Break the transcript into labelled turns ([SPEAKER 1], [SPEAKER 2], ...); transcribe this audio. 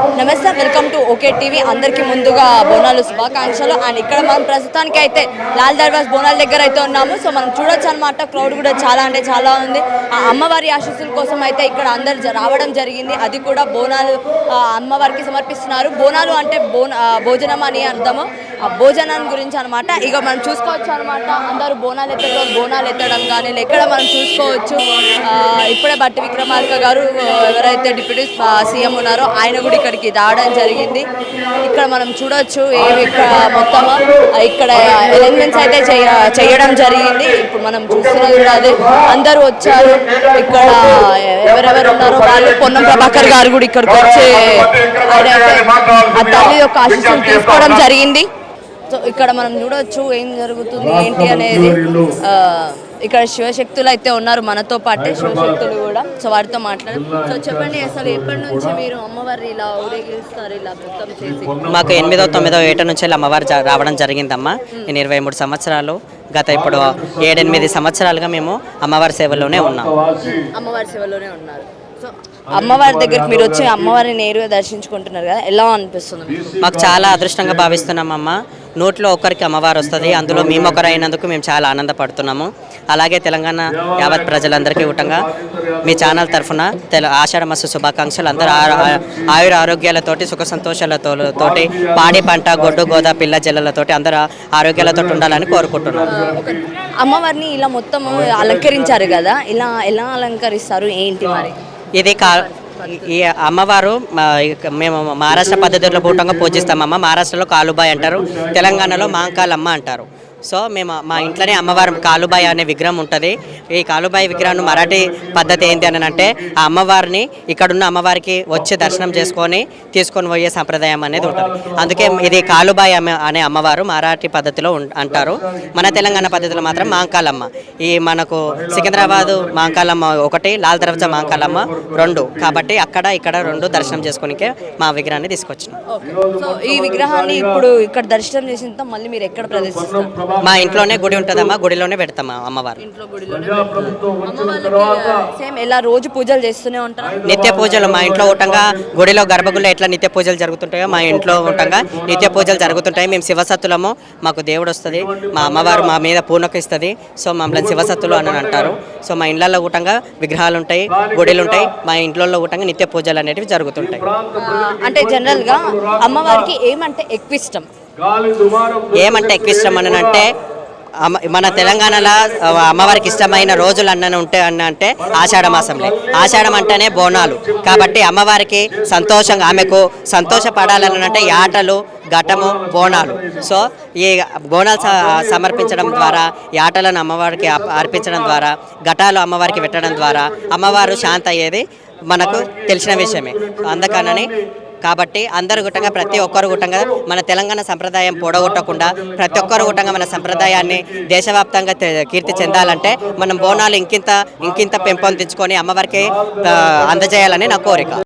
[SPEAKER 1] నమస్తే, welcome to okay TV. అందరికీ ముందుగా బోనాలు శుభాకాంక్షలు. అండ్ ఇక్కడ మనం ప్రస్తుతానికి అయితే లాల్ దర్వాజ్ బోనాల దగ్గర అయితే ఉన్నాము. సో మనం చూడొచ్చు అనమాట, క్రౌడ్ కూడా చాలా అంటే చాలా ఉంది. ఆ అమ్మవారి ఆశీస్సుల కోసం అయితే ఇక్కడ అందరు రావడం జరిగింది. అది కూడా బోనాలు అమ్మవారికి సమర్పిస్తున్నారు. బోనాలు అంటే భోజనం అని అర్థము. ఆ భోజనం గురించి అనమాట. ఇక మనం చూసుకోవచ్చు అనమాట, అందరూ బోనాలు ఎత్తడం కానీ ఎక్కడ మనం చూసుకోవచ్చు. ఇప్పుడే బట్టి విక్రమార్క గారు ఎవరైతే డిప్యూటీ సీఎం ఉన్నారో ఆయన కూడా ఇక్కడికి రావడం జరిగింది. ఇక్కడ మనం చూడొచ్చు ఇక్కడ మొత్తం ఇక్కడ అరేంజ్మెంట్స్ అయితే చేయడం జరిగింది. ఇప్పుడు మనం చూస్తున్నది కూడా అదే, అందరూ వచ్చారు. ఇక్కడ ఎవరెవరు ఉన్నారో వాళ్ళు, పొన్నం ప్రభాకర్ గారు కూడా ఇక్కడికి వచ్చి ఆ తల్లి యొక్క ఆశీస్సులు తీసుకోవడం జరిగింది. సో ఇక్కడ మనం చూడొచ్చు ఏం జరుగుతుంది ఏంటి అనేది. ఇక్కడ శివశక్తులు అయితే ఉన్నారు మనతో పాటే, శివశక్తులు కూడా. సో వారితో మాట్లాడారు. సో చెప్పండి, అసలు ఎప్పటి నుంచి మీరు అమ్మవారిని ఇలా ఊరేగిస్తారు, ఇలా మొత్తం చేసి?
[SPEAKER 2] మాకు 8వ 9వ ఏట నుంచి అమ్మవారు రావడం జరిగిందమ్మా. నేను 23 సంవత్సరాలు, గత ఇప్పుడు 7-8 సంవత్సరాలుగా మేము అమ్మవారి సేవలోనే ఉన్నాం.
[SPEAKER 1] అమ్మవారి సేవలోనే ఉన్నారు. సో అమ్మవారి దగ్గరికి మీరు వచ్చి అమ్మవారిని నేరుగా దర్శించుకుంటున్నారు కదా, ఎలా అనిపిస్తుంది?
[SPEAKER 2] మాకు చాలా అదృష్టంగా భావిస్తున్నామమ్మ. నోట్లో ఒక్కరికి అమ్మవారు వస్తుంది, అందులో మేము ఒకరైనందుకు మేము చాలా ఆనందపడుతున్నాము. అలాగే తెలంగాణ యావత్ ప్రజలందరికీ కూటంగా మీ ఛానల్ తరఫున ఆషాఢ మాస శుభాకాంక్షలు. అందరూ ఆయుర ఆరోగ్యాలతోటి, సుఖ సంతోషాలతోటి, పాడి పంట, గొడ్డు గోదా, పిల్ల జల్లలతోటి అందరూ ఆరోగ్యాలతో ఉండాలని కోరుకుంటున్నాను.
[SPEAKER 1] అమ్మవారిని ఇలా మొత్తం అలంకరించారు కదా, ఇలా ఎలా అలంకరిస్తారు ఏంటి మరి?
[SPEAKER 2] ఇది ఈ అమ్మవారు మేము మహారాష్ట్ర పద్ధతిలో పూటంగా పూజిస్తామమ్మ. మహారాష్ట్రలో కాలుబాయ్ అంటారు, తెలంగాణలో మాంకాలమ్మ అంటారు. సో మేము మా ఇంట్లోనే అమ్మవారు కాలుబాయి అనే విగ్రహం ఉంటుంది. ఈ కాలుబాయి విగ్రహం మరాఠీ పద్ధతి ఏంటి అని అంటే, ఆ అమ్మవారిని ఇక్కడున్న అమ్మవారికి వచ్చి దర్శనం తీసుకొని పోయే సంప్రదాయం అనేది ఉంటుంది. అందుకే ఇది కాలుబాయి అనే అమ్మవారు మరాఠీ పద్ధతిలో అంటారు. మన తెలంగాణ పద్ధతిలో మాత్రం మాంకాలమ్మ. ఈ మనకు సికింద్రాబాదు మాంకాలమ్మ ఒకటి, లాల్ దర్వాజా మాంకాలమ్మ 2. కాబట్టి అక్కడ ఇక్కడ 2 దర్శనం చేసుకోనికే మా విగ్రహాన్ని తీసుకొచ్చినాం.
[SPEAKER 1] సో ఈ విగ్రహాన్ని ఇప్పుడు ఇక్కడ దర్శనం చేసిన మళ్ళీ మీరు ఎక్కడ ప్రదర్శిస్తారు?
[SPEAKER 2] మా ఇంట్లోనే గుడి ఉంటుందమ్మా, గుడిలోనే పెడతామా అమ్మవారు.
[SPEAKER 1] సేమ్ ఎలా రోజు పూజలు చేస్తూనే ఉంటారు?
[SPEAKER 2] నిత్య పూజలు మా ఇంట్లో ఉండగా, గుడిలో గర్భగుడిలో ఎట్లా నిత్య పూజలు జరుగుతుంటాయో మా ఇంట్లో ఉండగా నిత్య పూజలు జరుగుతుంటాయి. మేము శివసత్తులము, మాకు దేవుడు వస్తుంది, మా అమ్మవారు మా మీద పూనకిస్తుంది. సో మమ్మల్ని శివసత్తులు అని అంటారు. సో మా ఇళ్లలో కూటంగా విగ్రహాలు ఉంటాయి, గుడిలు ఉంటాయి. మా ఇంట్లో కూటంగా నిత్య పూజలు అనేటివి జరుగుతుంటాయి.
[SPEAKER 1] అంటే జనరల్గా అమ్మవారికి ఏమంటే ఎక్కువ ఇష్టం?
[SPEAKER 2] ఏమంటే ఎక్కువ ఇష్టం అని అంటే, మన తెలంగాణలో అమ్మవారికి ఇష్టమైన రోజులు అంటే ఆషాఢ మాసంలో. ఆషాఢం అంటేనే బోనాలు. కాబట్టి అమ్మవారికి సంతోషంగా, ఆమెకు సంతోషపడాలని అంటే యాటలు, ఘటము, బోనాలు. సో ఈ బోనాలు సమర్పించడం ద్వారా, యాటలను అమ్మవారికి అర్పించడం ద్వారా, ఘటాలు అమ్మవారికి పెట్టడం ద్వారా అమ్మవారు శాంత అయ్యేది మనకు తెలిసిన విషయమే. అందుకనని కాబట్టి అందరు గుట్టంగా, ప్రతి ఒక్కరు గుట్టంగా మన తెలంగాణ సంప్రదాయం పొడగొట్టకుండా, ప్రతి ఒక్కరు గుట్టంగా మన సంప్రదాయాన్ని దేశవ్యాప్తంగా కీర్తి చెందాలంటే మనం బోనాలు ఇంకింత పెంపొందించుకొని అమ్మవారికి అందజేయాలని నా కోరిక.